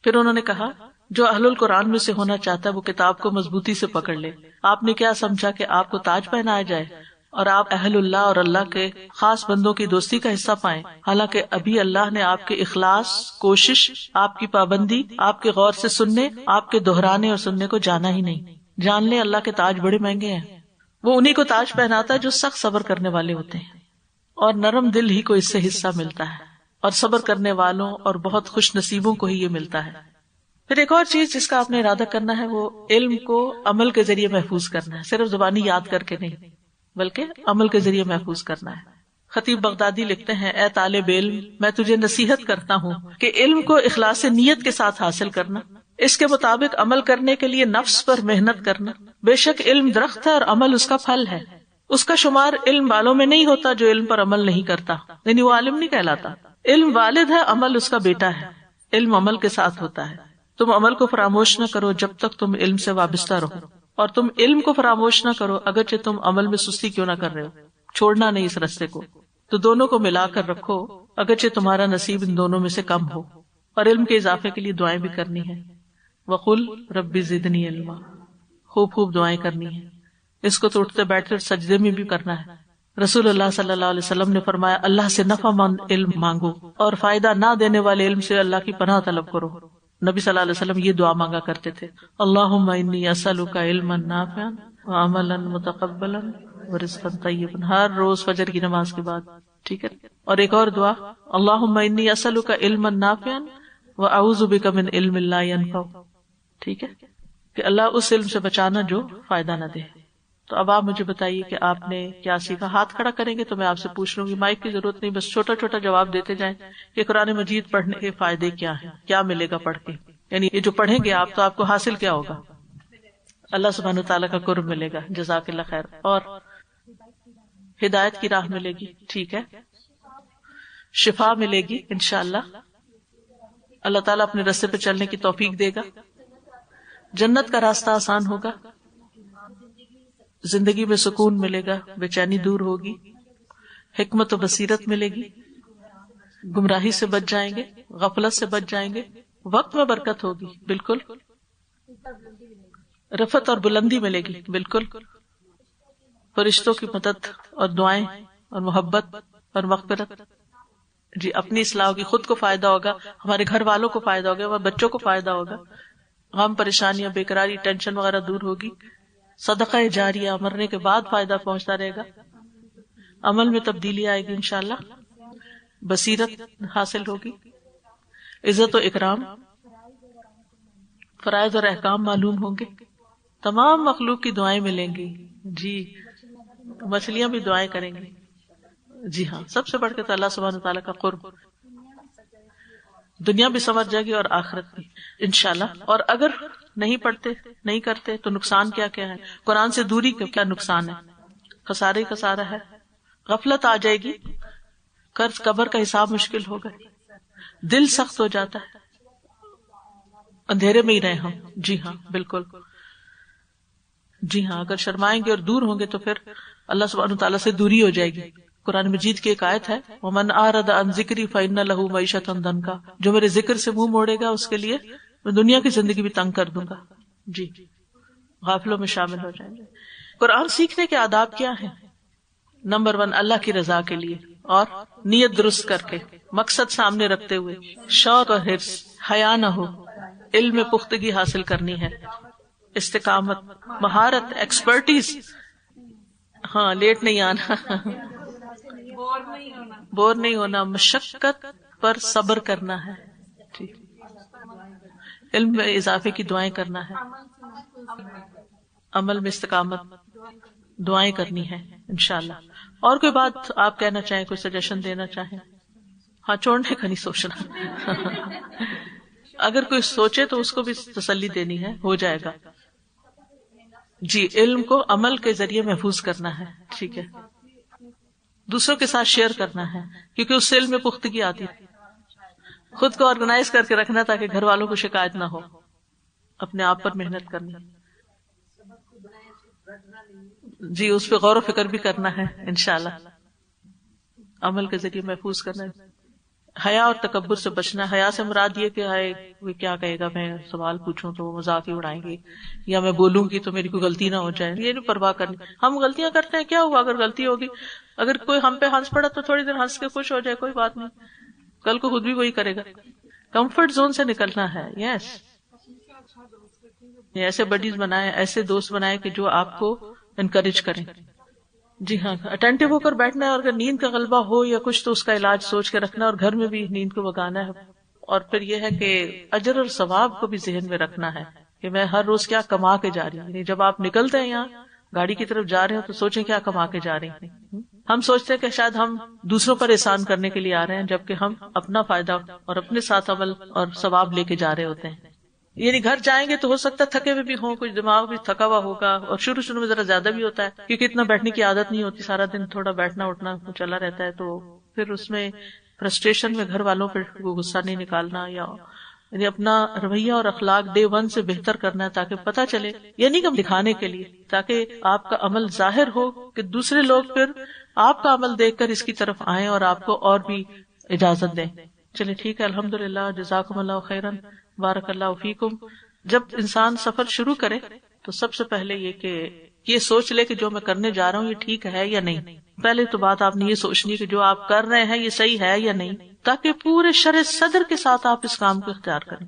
[SPEAKER 1] پھر انہوں نے کہا جو اہل القرآن میں سے ہونا چاہتا ہے وہ کتاب کو مضبوطی سے پکڑ لے. آپ نے کیا سمجھا کہ آپ کو تاج پہنایا جائے؟ اور آپ اہل اللہ اور اللہ کے خاص بندوں کی دوستی کا حصہ پائیں، حالانکہ ابھی اللہ نے آپ کے اخلاص، کوشش، آپ کی پابندی، آپ کے غور سے سننے، آپ کے دہرانے اور سننے کو جانا ہی نہیں۔ جان لیں اللہ کے تاج بڑے مہنگے ہیں، وہ انہی کو تاج پہناتا ہے جو سخت صبر کرنے والے ہوتے ہیں، اور نرم دل ہی کو اس سے حصہ ملتا ہے، اور صبر کرنے والوں اور بہت خوش نصیبوں کو ہی یہ ملتا ہے۔ پھر ایک اور چیز جس کا آپ نے ارادہ کرنا ہے وہ علم کو عمل کے ذریعے محفوظ کرنا ہے، صرف زبانی یاد کر کے نہیں بلکہ عمل کے ذریعے محفوظ کرنا ہے۔ خطیب بغدادی لکھتے ہیں، اے طالب علم، میں تجھے نصیحت کرتا ہوں کہ علم کو اخلاص نیت کے ساتھ حاصل کرنا، اس کے مطابق عمل کرنے کے لیے نفس پر محنت کرنا۔ بے شک علم درخت ہے اور عمل اس کا پھل ہے، اس کا شمار علم والوں میں نہیں ہوتا جو علم پر عمل نہیں کرتا، یعنی وہ عالم نہیں کہلاتا۔ علم والد ہے، عمل اس کا بیٹا ہے، علم عمل کے ساتھ ہوتا ہے۔ تم عمل کو فراموش نہ کرو جب تک تم علم سے وابستہ رہو، اور تم علم کو فراموش نہ کرو اگرچہ تم عمل میں سستی کیوں نہ کر رہے ہو۔ چھوڑنا نہیں اس رستے کو، تو دونوں کو ملا کر رکھو اگرچہ تمہارا نصیب ان دونوں میں سے کم ہو، اور علم کے اضافے کے لیے دعائیں بھی کرنی ہیں۔ وقل رب زدنی علما، خوب خوب دعائیں کرنی ہیں۔ اس کو تو اٹھتے بیٹھتے سجدے میں بھی کرنا ہے۔ رسول اللہ صلی اللہ علیہ وسلم نے فرمایا، اللہ سے نفع مند علم مانگو اور فائدہ نہ دینے والے علم سے اللہ کی پناہ طلب کرو۔ نبی صلی اللہ علیہ وسلم یہ دعا مانگا کرتے تھے، اللہم انی اسألک علما نافعا وعملا متقبلا ورزقا طیبا، ہر روز فجر کی نماز کے بعد، ٹھیک ہے۔ اور ایک اور دعا، اللہم انی اسألک علما نافعا واعوذ بک من علم لا ينفع، ٹھیک ہے، کہ اللہ اس علم سے بچانا جو فائدہ نہ دے۔ تو اب آپ مجھے بتائیے کہ آپ نے کیا سیکھا۔ ہاتھ کھڑا کریں گے تو میں آپ سے پوچھ لوں گی، مائک کی ضرورت نہیں، بس چھوٹا چھوٹا جواب دیتے جائیں کہ قرآن مجید پڑھنے کے فائدے کیا ہیں، کیا ملے گا پڑھ کے، یعنی یہ جو پڑھیں گے آپ تو آپ کو حاصل کیا ہوگا؟ اللہ سبحانہ تعالیٰ کا قرب ملے گا، جزاک اللہ خیر، اور ہدایت کی راہ ملے گی، ٹھیک ہے، شفا ملے گی انشاءاللہ، اللہ تعالیٰ اپنے راستے پہ چلنے کی توفیق دے گا، جنت کا راستہ آسان ہوگا، زندگی میں سکون ملے گا، بے چینی دور ہوگی، حکمت و بصیرت ملے گی، گمراہی سے بچ جائیں گے، غفلت سے بچ جائیں گے، وقت میں برکت ہوگی، بالکل، رفعت اور بلندی ملے گی، بالکل، فرشتوں کی مدد اور دعائیں اور محبت اور مغفرت، جی، اپنی اصلاح ہوگی، خود کو فائدہ ہوگا، ہمارے گھر والوں کو فائدہ ہوگا، ہمارے بچوں کو فائدہ ہوگا، غم، پریشانیاں، بےقراری، ٹینشن وغیرہ دور ہوگی، صدقہ جاریہ مرنے کے بعد فائدہ پہنچتا رہے گا، عمل میں تبدیلی آئے گی انشاءاللہ، بصیرت حاصل ہوگی، عزت و اکرام، فرائض اور احکام معلوم ہوں گے، تمام مخلوق کی دعائیں ملیں گی، جی، مچھلیاں بھی دعائیں کریں گی، جی ہاں، سب سے بڑھ کے تو اللہ سبحانہ تعالیٰ کا قرب، دنیا بھی سمجھ جائے گی اور آخرت بھی انشاءاللہ۔ اور اگر نہیں پڑھتے، نہیں کرتے تو نقصان کیا کیا ہے؟ قرآن سے دوری کا کیا نقصان ہے؟ خسارہ ہی خسارہ ہے، غفلت آ جائے گی، قرض قبر کا حساب مشکل ہوگا، دل سخت ہو جاتا ہے، اندھیرے میں ہی رہے ہم، جی ہاں بالکل، جی ہاں، اگر شرمائیں گے اور دور ہوں گے تو پھر اللہ سبحانہ تعالیٰ سے دوری ہو جائے گی۔ قرآن مجید کی ایک آیت ہے، وَمَنْ أَعْرَضَ عَنْ ذِكْرِي فَإِنَّ لَهُ مَعِيشَةً ضَنْكًا، جو میرے ذکر سے منہ موڑے گا اس کے لیے میں دنیا کی زندگی بھی تنگ کر دوں گا، جی، غافلوں میں شامل ہو جائیں گے۔ قرآن سیکھنے کے آداب کیا ہیں؟ نمبر 1، اللہ کی رضا کے لیے، اور نیت درست کر کے، مقصد سامنے رکھتے ہوئے، شوق اور حرص، حیا نہ ہو، علم میں پختگی حاصل کرنی ہے، استقامت، مہارت، ایکسپرٹیز، ہاں، لیٹ نہیں آنا، بور نہیں ہونا، مشقت پر صبر کرنا ہے، ٹھیک، علم میں اضافے کی دعائیں کرنا ہے، عمل میں استقامت، دعائیں کرنی ہے انشاءاللہ۔ اور کوئی بات آپ کہنا چاہیں، کوئی سجیشن دینا چاہیں؟ ہاں، چھوڑنے کا نہیں سوچنا، اگر کوئی سوچے تو اس کو بھی تسلی دینی ہے، ہو جائے گا، جی، علم کو عمل کے ذریعے محفوظ کرنا ہے، ٹھیک ہے، دوسروں کے ساتھ شیئر کرنا ہے، کیونکہ اس سے علم میں پختگی آتی ہے، خود کو آرگنائز کر کے رکھنا تاکہ گھر والوں کو شکایت نہ ہو، اپنے آپ پر محنت کرنی، جی، اس پہ غور و فکر بھی کرنا ہے انشاءاللہ، عمل کے ذریعے محفوظ کرنا ہے، حیا اور تکبر سے بچنا ہے. حیا سے مراد یہ کہ ہائے کوئی کیا کہے گا، میں سوال پوچھوں تو وہ مذاق ہی اڑائیں گے، یا میں بولوں گی تو میری کوئی غلطی نہ ہو جائے. یہ نہیں پرواہ کرنی. ہم غلطیاں کرتے ہیں، کیا ہوا اگر غلطی ہوگی، اگر کوئی ہم پہ ہنس پڑا تو تھوڑی دیر ہنس کے خوش ہو جائے، کوئی بات نہیں، کل کو خود بھی وہی کرے گا. کمفرٹ زون سے نکلنا ہے. یس، ایسے بڈیز بنائے، ایسے دوست بنائے کہ جو آپ کو انکریج کریں. جی ہاں، اٹینٹو ہو کر بیٹھنا ہے، اور اگر نیند کا غلبہ ہو یا کچھ تو اس کا علاج سوچ کے رکھنا ہے، اور گھر میں بھی نیند کو بگانا ہے. اور پھر یہ ہے کہ اجر اور ثواب کو بھی ذہن میں رکھنا ہے کہ میں ہر روز کیا کما کے جا رہی ہوں. یعنی جب آپ نکلتے ہیں یہاں گاڑی کی طرف جا رہے ہو تو سوچیں کیا کما کے جا رہے ہیں. ہم سوچتے ہیں کہ شاید ہم دوسروں پر احسان کرنے کے لیے آ رہے ہیں، جبکہ ہم اپنا فائدہ اور اپنے ساتھ عمل اور ثواب لے کے جا رہے ہوتے ہیں. یعنی گھر جائیں گے تو ہو سکتا ہے تھکے ہوئے بھی ہوں، کچھ دماغ بھی تھکا ہوا ہوگا، اور شروع میں ذرا زیادہ بھی ہوتا ہے کیونکہ اتنا بیٹھنے کی عادت نہیں ہوتی، سارا دن تھوڑا بیٹھنا اٹھنا چلا رہتا ہے. تو پھر اس میں فرسٹریشن میں گھر والوں پہ غصہ نہیں نکالنا، یا یعنی اپنا رویہ اور اخلاق ڈے 1 سے بہتر کرنا ہے، تاکہ پتہ چلے، یعنی کہ دکھانے کے لیے، تاکہ آپ کا عمل ظاہر ہو کہ دوسرے لوگ پھر آپ کا عمل دیکھ کر اس کی طرف آئیں اور آپ کو اور بھی اجازت دیں. چلے ٹھیک ہے، الحمدللہ، جزاکم اللہ خیرا، بارک اللہ فیکم. جب انسان سفر شروع کرے تو سب سے پہلے یہ کہ یہ سوچ لے کہ جو میں کرنے جا رہا ہوں یہ ٹھیک ہے یا نہیں. پہلے تو بات آپ نے یہ سوچنی کہ جو آپ کر رہے ہیں یہ صحیح ہے یا نہیں، تاکہ پورے شرح صدر کے ساتھ آپ اس کام کو اختیار کریں.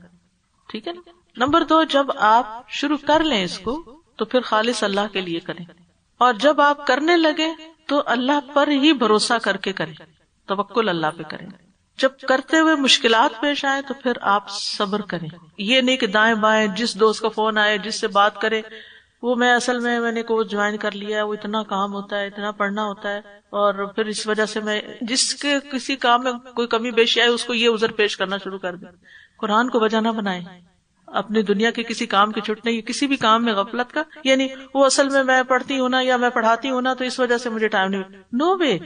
[SPEAKER 1] ٹھیک ہے نا. نمبر 2، جب آپ شروع کر لیں اس کو تو پھر خالص اللہ کے لیے کریں، اور جب آپ کرنے لگے تو اللہ پر ہی بھروسہ کر کے کریں، توکل اللہ پہ کریں. جب کرتے ہوئے مشکلات پیش آئے تو پھر آپ صبر کریں. یہ نہیں کہ دائیں بائیں جس دوست کا فون آئے جس سے بات کرے وہ میں نے کورس جوائن کر لیا ہے، وہ اتنا کام ہوتا ہے، اتنا پڑھنا ہوتا ہے، اور پھر اس وجہ سے میں جس کے کسی کام میں کوئی کمی بیشی آئے اس کو یہ عذر پیش کرنا شروع کر دیں. قرآن کو وجہ نہ بنائیں اپنی دنیا کے کسی کام کے چھٹنے یا کسی بھی کام میں غفلت کا، یعنی وہ اصل میں پڑھتی ہوں نا یا میں پڑھاتی ہوں نا تو اس وجہ سے مجھے ٹائم نہیں. نو وے،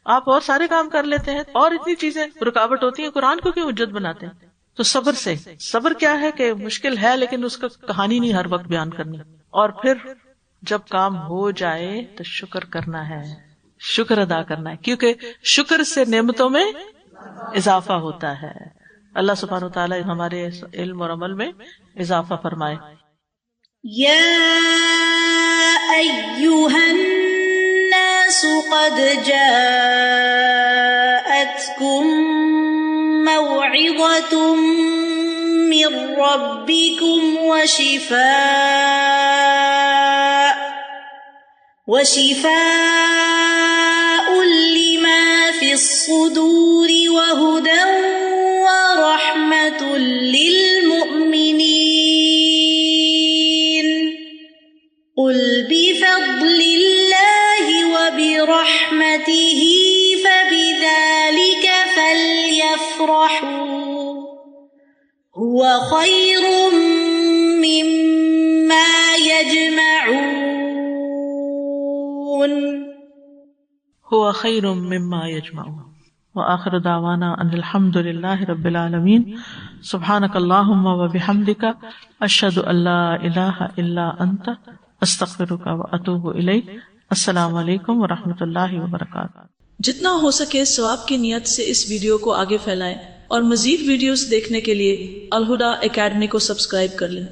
[SPEAKER 1] آپ اور سارے کام کر لیتے ہیں اور اتنی چیزیں رکاوٹ ہوتی ہیں، قرآن کو کیوں حجت بناتے ہیں؟ تو صبر سے. صبر کیا ہے کہ مشکل ہے لیکن اس کا کہانی نہیں ہر وقت بیان کرنی. اور پھر جب کام ہو جائے تو شکر کرنا ہے، شکر ادا کرنا ہے، کیونکہ شکر سے نعمتوں میں اضافہ ہوتا ہے. اللہ سبحانہ وتعالی ہمارے علم اور عمل میں اضافہ فرمائے.
[SPEAKER 2] یا ایھا الناس قد جاءتکم موعظۃ من ربکم وشفاء لما في الصدور وهدى ورحمة للمؤمنين قل بفضل الله وبرحمته فبذلك فليفرحوا هو خير مما يجمعون.
[SPEAKER 1] هو خير مما يجمعون. وآخر دعوانا ان الحمد للہ رب العالمین. سبحانک اللہم وبحمدک، اشہد ان لا الہ الا انت، استغفرک واتوب الیک. السلام علیکم ورحمۃ اللہ وبرکاتہ.
[SPEAKER 3] جتنا ہو سکے ثواب کی نیت سے اس ویڈیو کو آگے پھیلائیں، اور مزید ویڈیوز دیکھنے کے لیے الہدیٰ اکیڈمی کو سبسکرائب کر لیں.